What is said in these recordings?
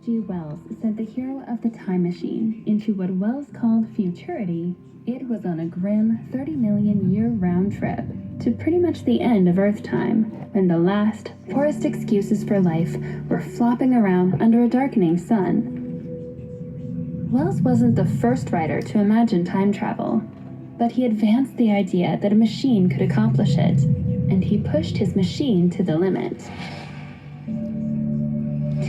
G. Wells sent the hero of the time machine into what Wells called futurity. It was on a grim 30 million year round trip to pretty much the end of Earth time, when the last, poorest excuses for life were flopping around under a darkening sun. Wells wasn't the first writer to imagine time travel, but he advanced the idea that a machine could accomplish it, and he pushed his machine to the limit.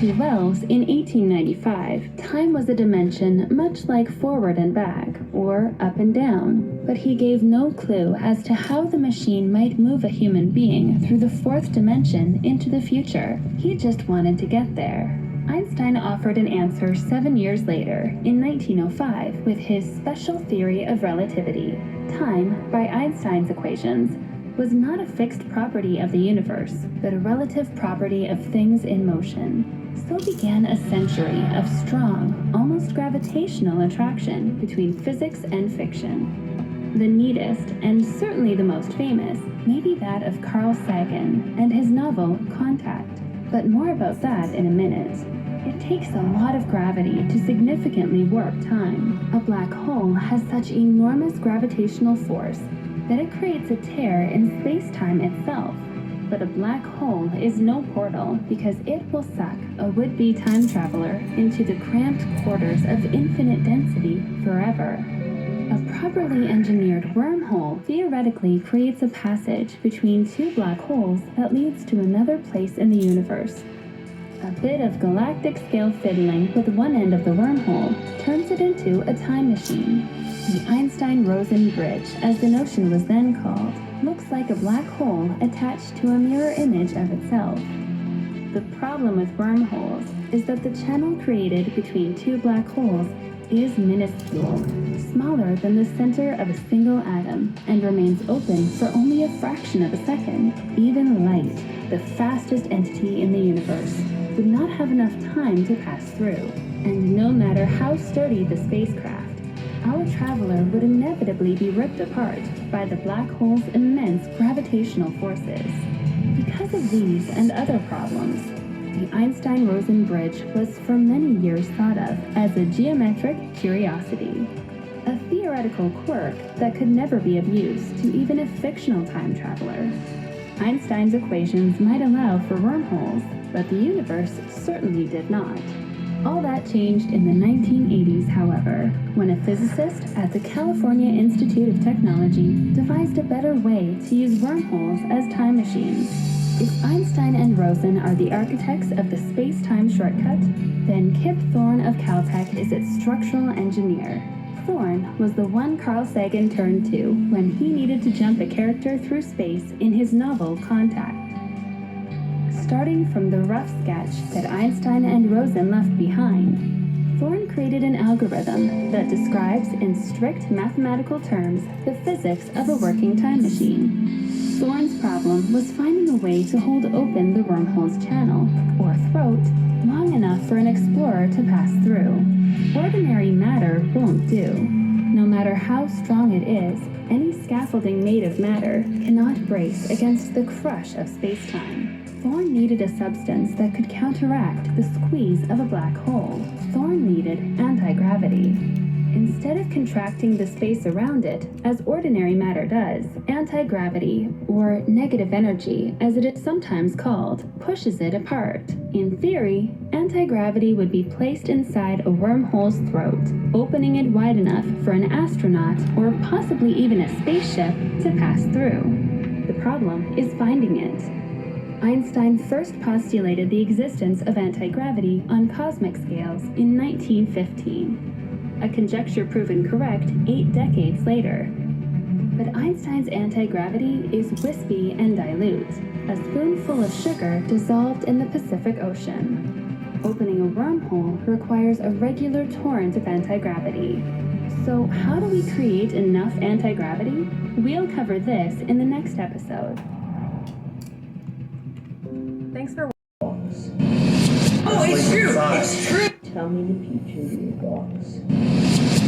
To Wells, in 1895, time was a dimension much like forward and back, or up and down, but he gave no clue as to how the machine might move a human being through the fourth dimension into the future. He just wanted to get there. Einstein offered an answer 7 years later, in 1905, with his special theory of relativity. Time, by Einstein's equations, was not a fixed property of the universe, but a relative property of things in motion. So began a century of strong, almost gravitational attraction between physics and fiction. The neatest, and certainly the most famous, may be that of Carl Sagan and his novel Contact. But more about that in a minute. It takes a lot of gravity to significantly warp time. A black hole has such enormous gravitational force that it creates a tear in space-time itself. But a black hole is no portal because it will suck a would-be time traveler into the cramped quarters of infinite density forever. A properly engineered wormhole theoretically creates a passage between two black holes that leads to another place in the universe. A bit of galactic-scale fiddling with one end of the wormhole turns it into a time machine. The Einstein-Rosen bridge, as the notion was then called, looks like a black hole attached to a mirror image of itself. The problem with wormholes is that the channel created between two black holes is minuscule, smaller than the center of a single atom, and remains open for only a fraction of a second. Even light, the fastest entity in the universe, would not have enough time to pass through. And no matter how sturdy the spacecraft, our traveler would inevitably be ripped apart by the black hole's immense gravitational forces. Because of these and other problems, the Einstein-Rosen bridge was for many years thought of as a geometric curiosity, a theoretical quirk that could never be of use to even a fictional time traveler. Einstein's equations might allow for wormholes, but the universe certainly did not. All that changed in the 1980s, however, when a physicist at the California Institute of Technology devised a better way to use wormholes as time machines. If Einstein and Rosen are the architects of the space-time shortcut, then Kip Thorne of Caltech is its structural engineer. Thorne was the one Carl Sagan turned to when he needed to jump a character through space in his novel Contact. Starting from the rough sketch that Einstein and Rosen left behind, Thorne created an algorithm that describes in strict mathematical terms the physics of a working time machine. Thorne's problem was finding a way to hold open the wormhole's channel, or throat, long enough for an explorer to pass through. Ordinary matter won't do. No matter how strong it is, any scaffolding made of matter cannot brace against the crush of space-time. Thorne needed a substance that could counteract the squeeze of a black hole. Thorne needed anti-gravity. Instead of contracting the space around it, as ordinary matter does, anti-gravity, or negative energy, as it is sometimes called, pushes it apart. In theory, anti-gravity would be placed inside a wormhole's throat, opening it wide enough for an astronaut, or possibly even a spaceship, to pass through. The problem is finding it. Einstein first postulated the existence of anti-gravity on cosmic scales in 1915, a conjecture proven correct 8 decades later. But Einstein's anti-gravity is wispy and dilute, a spoonful of sugar dissolved in the Pacific Ocean. Opening a wormhole requires a regular torrent of anti-gravity. So how do we create enough anti-gravity? We'll cover this in the next episode. Thanks for Box. Oh, it's true! It's true! Tell me the future of your box.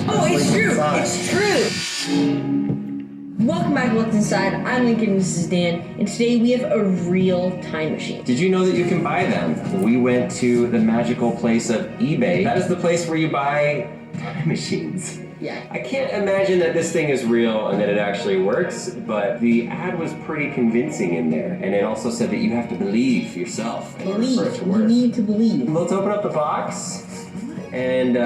Oh, it's true! Box. It's true! Welcome back to What's Inside. I'm Lincoln, this is Dan, and today we have a real time machine. Did you know that you can buy them? We went to the magical place of eBay. That is the place where you buy time machines. Yeah. I can't imagine that this thing is real and that it actually works, but the ad was pretty convincing in there. And it also said that you have to believe yourself in order for it to Believe. work. You need to believe. Let's open up the box. And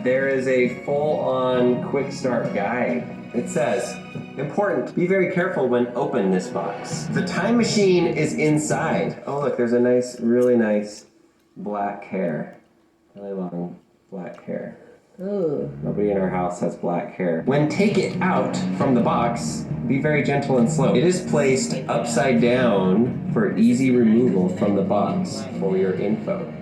there is a full-on quick start guide. It says, important, be very careful when open this box. The time machine is inside. Oh look, there's a nice, really nice black hair. Really long black hair. Oh. Nobody in our house has black hair. When take it out from the box, be very gentle and slow. It is placed upside down for easy removal from the box for your info.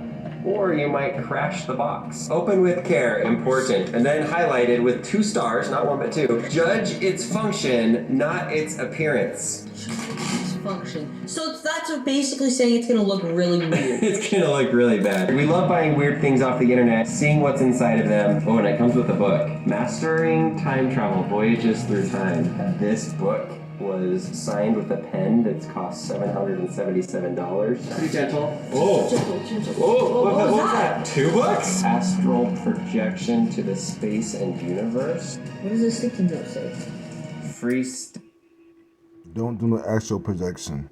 Or you might crash the box. Open with care, important. And then highlighted with 2 stars, not 1 but 2. Judge its function, not its appearance. Function. So that's basically saying it's gonna look really weird. It's gonna look really bad. We love buying weird things off the internet, seeing what's inside of them. Oh, and it comes with a book. Mastering Time Travel, Voyages Through Time. This book was signed with a pen that's cost $777. Pretty gentle. Oh! Whoa! What was that? 2 books? Astral Projection to the Space and Universe. What does this sticky note say? Free Don't do no actual projection.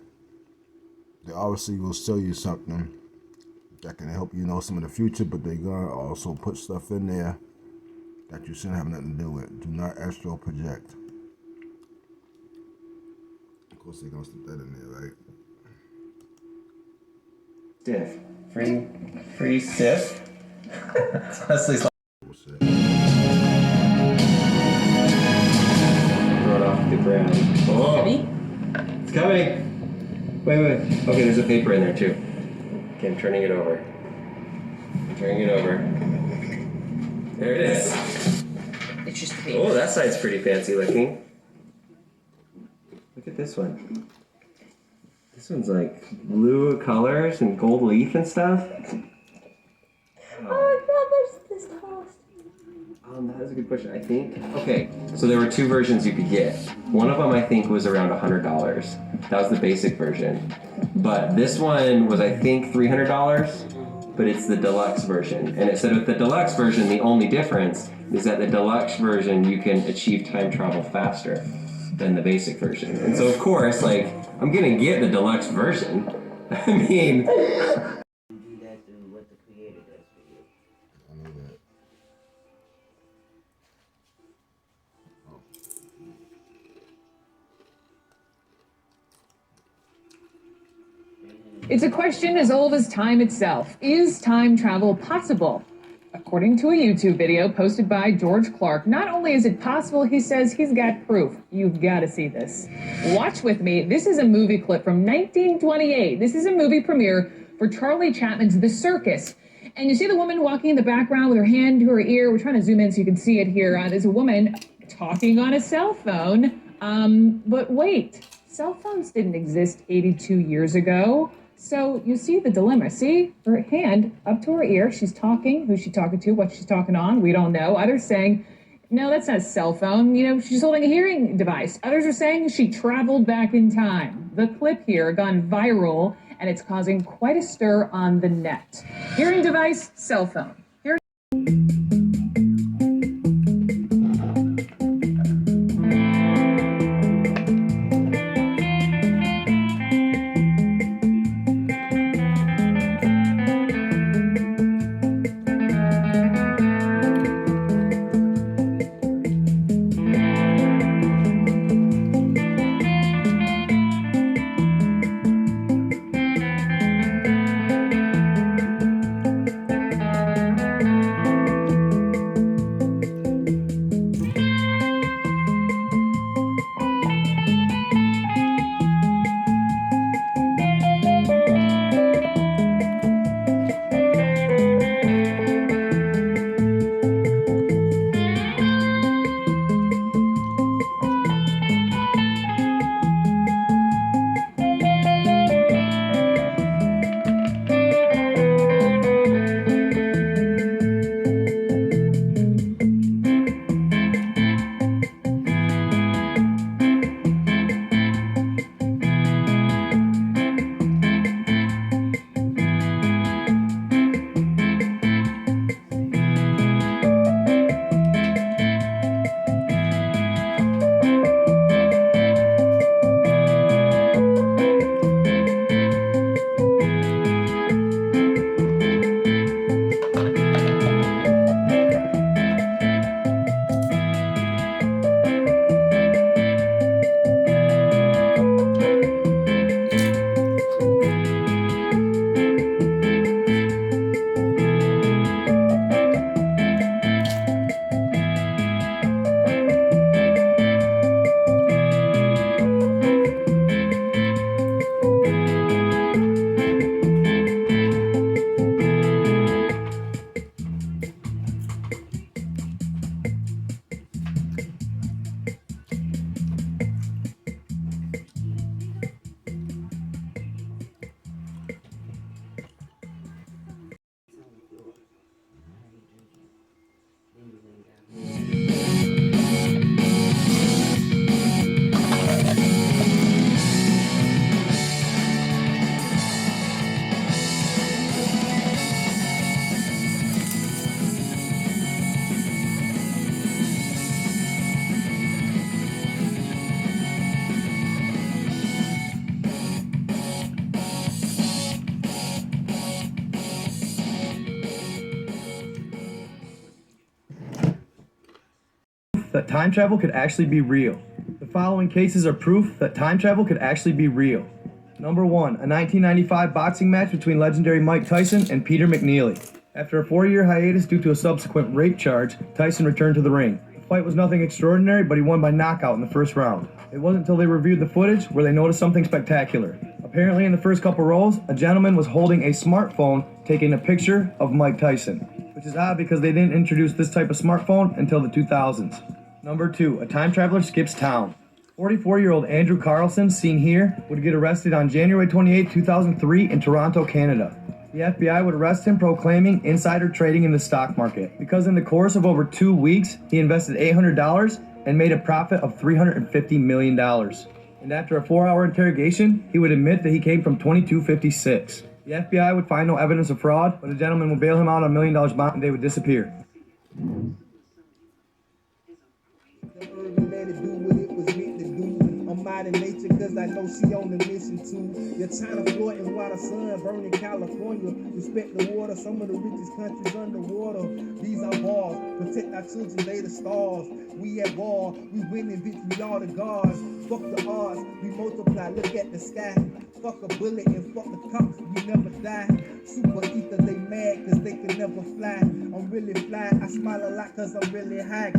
They obviously will show you something that can help you know some of the future, but they're gonna also put stuff in there that you shouldn't have nothing to do with. Do not astral project. Of course, they're gonna stick that in there, right? stiff. Free stiff. Leslie's like, throw it off the ground. Oh, Heavy? it's coming. Wait. Okay, there's a paper in there too. Okay, I'm turning it over. There it is. It's just a paper. Oh, that side's pretty fancy looking. Look at this one. This one's like blue colors and gold leaf and stuff. Oh, how much does this cost? That is a good question. I think. Okay, so there were 2 versions you could get. One of them I think was around $100. That was the basic version. But this one was I think $300. But it's the deluxe version. And it said with the deluxe version, the only difference is that the deluxe version you can achieve time travel faster than the basic version. And so of course, like, I'm gonna get the deluxe version. I mean, You do that through what the creator does for you. I know that. It's a question as old as time itself. Is time travel possible? According to a YouTube video posted by George Clark, not only is it possible, he says he's got proof. You've got to see this. Watch with me. This is a movie clip from 1928. This is a movie premiere for Charlie Chapman's The Circus. And you see the woman walking in the background with her hand to her ear. We're trying to zoom in so you can see it here. There's a woman talking on a cell phone. But wait, cell phones didn't exist 82 years ago. So you see the dilemma. See her hand up to her ear. She's talking. Who's she talking to? What she's talking on? We don't know. Others saying, no, that's not a cell phone. You know, she's holding a hearing device. Others are saying she traveled back in time. The clip here gone viral, and it's causing quite a stir on the net. Hearing device, cell phone. proof that time travel could actually be real. The following cases are proof that time travel could actually be real. Number 1, a 1995 boxing match between legendary Mike Tyson and Peter McNeely. After a 4-year hiatus due to a subsequent rape charge, Tyson returned to the ring. The fight was nothing extraordinary, but he won by knockout in the first round. It wasn't until they reviewed the footage where they noticed something spectacular. Apparently in the first couple rolls, a gentleman was holding a smartphone taking a picture of Mike Tyson, which is odd because they didn't introduce this type of smartphone until the 2000s. Number 2, a time traveler skips town. 44-year-old Andrew Carlson, seen here, would get arrested on January 28, 2003 in Toronto, Canada. The FBI would arrest him proclaiming insider trading in the stock market because in the course of over 2 weeks, he invested $800 and made a profit of $350 million. And after a 4-hour interrogation, he would admit that he came from 2256. The FBI would find no evidence of fraud, but a gentleman would bail him out on $1 million bond and they would disappear. In nature, cause I know she on the mission too. You're trying to float in water, sun burning California. Respect the water, some of the richest countries underwater. These are bars, protect our children, they the stars. We at war, we winning victory, all the gods. Fuck the odds, we multiply, look at the sky. Fuck a bullet and fuck the cops, we never die. Super ether, they mad cause they can never fly. I'm really fly, I smile a lot cause I'm really high.